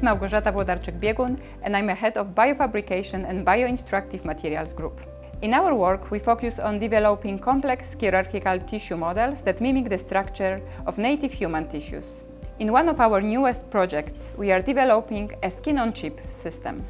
Małgorzata Włodarczyk-Biegun and I'm a head of Biofabrication and Bioinstructive Materials Group. In our work, we focus on developing complex hierarchical tissue models that mimic the structure of native human tissues. In one of our newest projects, we are developing a skin-on-chip system.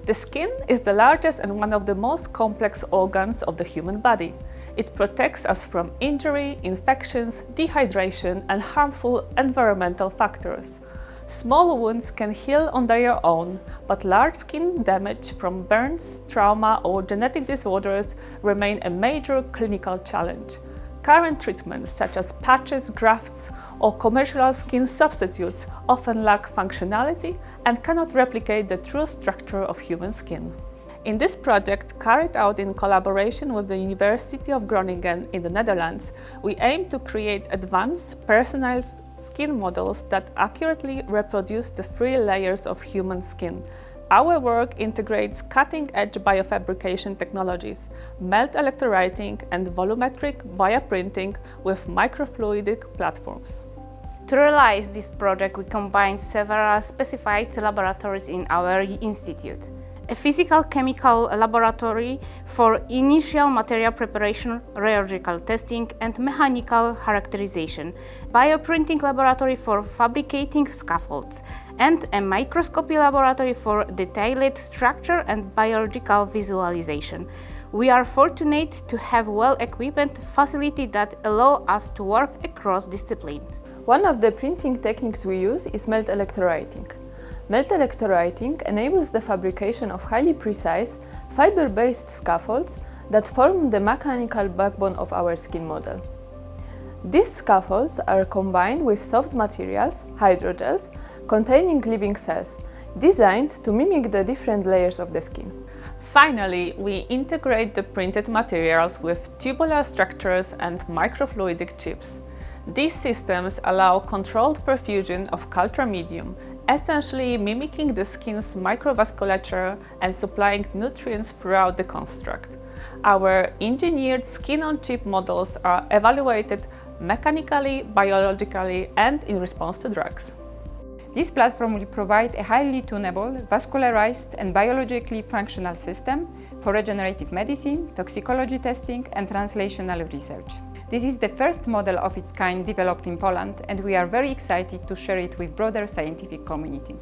The skin is the largest and one of the most complex organs of the human body. It protects us from injury, infections, dehydration, and harmful environmental factors. Small wounds can heal on their own, but large skin damage from burns, trauma, or genetic disorders remain a major clinical challenge. Current treatments, such as patches, grafts, or commercial skin substitutes, often lack functionality and cannot replicate the true structure of human skin. In this project, carried out in collaboration with the University of Groningen in the Netherlands, we aim to create advanced, personalized skin models that accurately reproduce the 3 layers of human skin. Our work integrates cutting-edge biofabrication technologies, melt electrowriting and volumetric bioprinting with microfluidic platforms. To realize this project, we combined several specified laboratories in our institute. A physical-chemical laboratory for initial material preparation, rheological testing and mechanical characterization, bioprinting laboratory for fabricating scaffolds, and a microscopy laboratory for detailed structure and biological visualization. We are fortunate to have well-equipped facility that allow us to work across disciplines. One of the printing techniques we use is melt electrowriting. Melt electrowriting enables the fabrication of highly precise, fiber-based scaffolds that form the mechanical backbone of our skin model. These scaffolds are combined with soft materials, hydrogels, containing living cells, designed to mimic the different layers of the skin. Finally, we integrate the printed materials with tubular structures and microfluidic chips. These systems allow controlled perfusion of culture medium, essentially mimicking the skin's microvasculature and supplying nutrients throughout the construct. Our engineered skin-on-chip models are evaluated mechanically, biologically, and in response to drugs. This platform will provide a highly tunable, vascularized and biologically functional system for regenerative medicine, toxicology testing and translational research. This is the first model of its kind developed in Poland, and we are very excited to share it with broader scientific community.